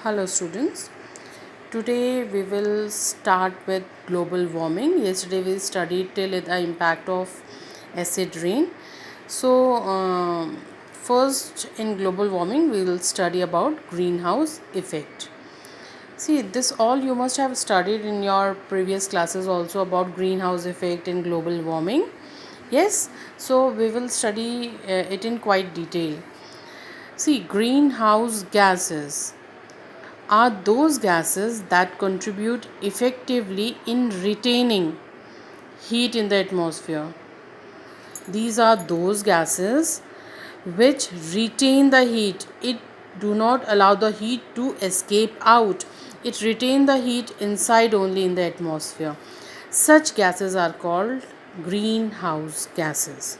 Hello students. Today we will start with global warming. Yesterday we studied till the impact of acid rain. First in global warming we will study about greenhouse effect. See, this all you must have studied in your previous classes also about greenhouse effect and global warming. Yes, so we will study it in quite detail. See, greenhouse gases are those gases that contribute effectively in retaining heat in the atmosphere. These are those gases which retain the heat. It do not allow the heat to escape out. It retain the heat inside only in the atmosphere. Such gases are called greenhouse gases.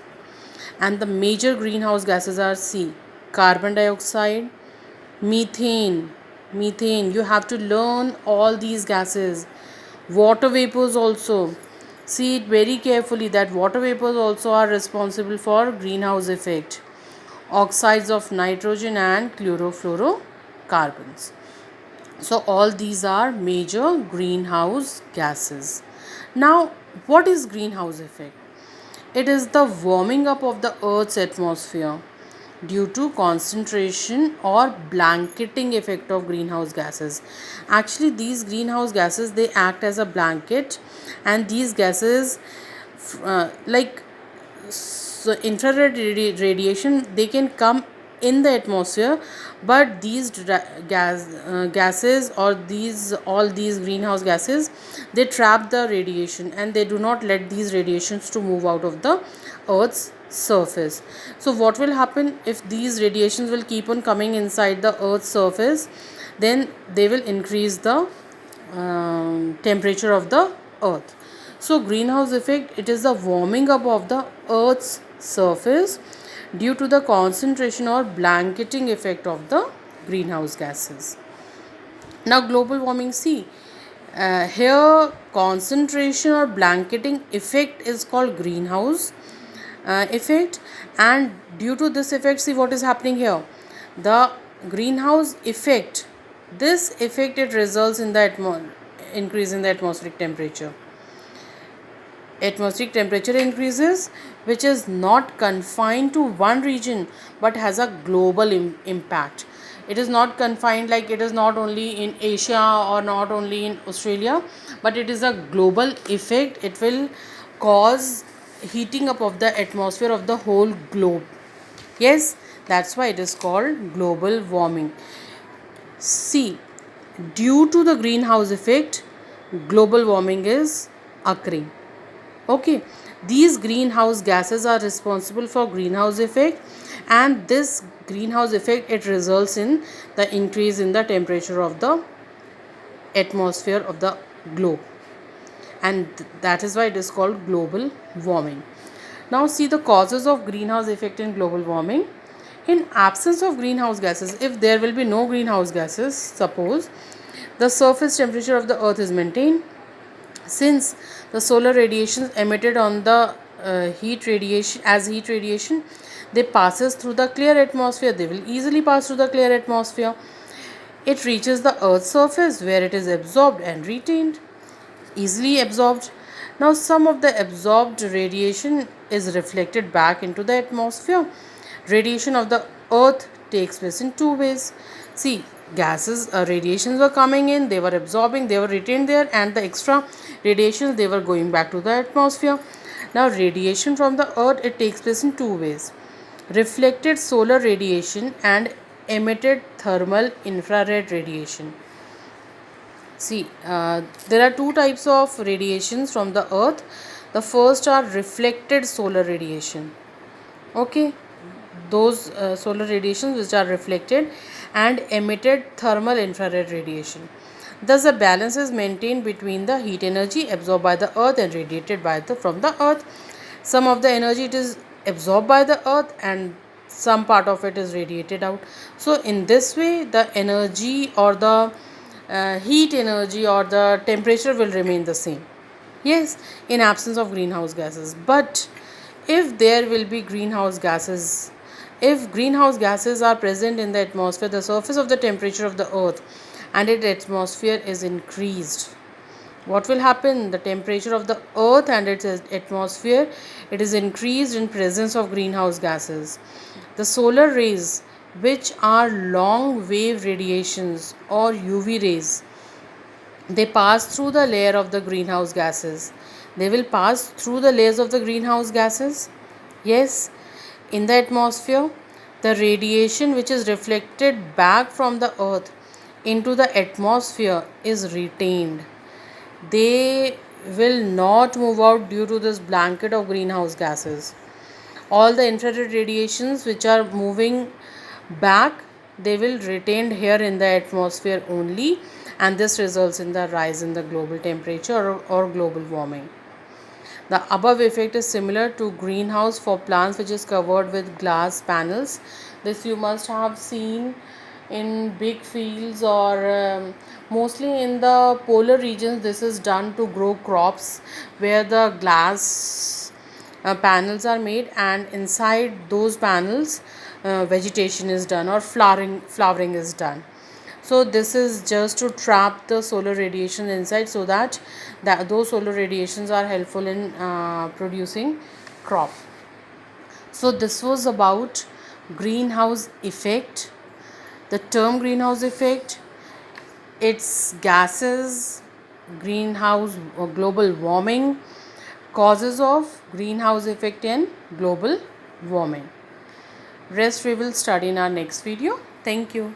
And the major greenhouse gases are C. Carbon dioxide, methane, you have to learn all these gases. Water vapors also, see it very carefully that water vapors also are responsible for greenhouse effect. Oxides of nitrogen and chlorofluorocarbons. So all these are major greenhouse gases. Now, what is greenhouse effect? It is the warming up of the earth's atmosphere due to concentration or blanketing effect of greenhouse gases. Actually, these greenhouse gases, they act as a blanket, and these gases like infrared radiation, they can come in the atmosphere, but these gases, or these greenhouse gases, they trap the radiation and they do not let these radiations to move out of the earth's surface. So what will happen if these radiations will keep on coming inside the earth's surface? Then they will increase the temperature of the earth. So greenhouse effect, it is the warming up of the earth's surface due to the concentration or blanketing effect of the greenhouse gases. Now global warming, see, here concentration or blanketing effect is called greenhouse effect, and due to this effect, see what is happening here. The greenhouse effect, this effect, it results in the increase in the atmospheric temperature. Atmospheric temperature increases, which is not confined to one region but has a global impact. It is not confined, like it is not only in Asia or not only in Australia, but it is a global effect. It will cause heating up of the atmosphere of the whole globe. Yes, that's why it is called global warming. See, due to the greenhouse effect, global warming is occurring. Okay, these greenhouse gases are responsible for greenhouse effect, and this greenhouse effect, it results in the increase in the temperature of the atmosphere of the globe, and that is why it is called global warming. Now see the causes of greenhouse effect in global warming. In absence of greenhouse gases, if there will be no greenhouse gases, suppose the surface temperature of the earth is maintained. Since the solar radiations emitted on the heat radiation, they passes through the clear atmosphere. They will easily pass through the clear atmosphere. It reaches the earth's surface where it is absorbed and retained, easily absorbed. Now some of the absorbed radiation is reflected back into the atmosphere. Radiation of the earth takes place in two ways. See, gases, radiations were coming in, they were absorbing, they were retained there, and the extra radiations, they were going back to the atmosphere. Now radiation from the earth, it takes place in two ways: reflected solar radiation and emitted thermal infrared radiation. See, there are two types of radiations from the earth. The first are reflected solar radiation. Okay, those solar radiations which are reflected and emitted thermal infrared radiation. Thus, a balance is maintained between the heat energy absorbed by the earth and radiated from the earth. Some of the energy, it is absorbed by the earth, and some part of it is radiated out. So in this way, the energy, or the heat energy, or the temperature will remain the same. Yes, in absence of greenhouse gases. But if there will be greenhouse gases If greenhouse gases are present in the atmosphere, the surface of the temperature of the earth and its atmosphere is increased. What will happen? The temperature of the earth and its atmosphere, it is increased in presence of greenhouse gases. The solar rays, which are long wave radiations or UV rays, they pass through the layer of the greenhouse gases. They will pass through the layers of the greenhouse gases. Yes, in the atmosphere, the radiation which is reflected back from the earth into the atmosphere is retained. They will not move out due to this blanket of greenhouse gases. All the infrared radiations which are moving back, they will retain here in the atmosphere only, and this results in the rise in the global temperature or global warming. The above effect is similar to greenhouse for plants which is covered with glass panels. This you must have seen in big fields or mostly in the polar regions. This is done to grow crops where the glass panels are made, and inside those panels vegetation is done or flowering is done. So this is just to trap the solar radiation inside, so that those solar radiations are helpful in producing crop. So this was about greenhouse effect. The term greenhouse effect, its gases, greenhouse or global warming, causes of greenhouse effect and global warming. Rest we will study in our next video. Thank you.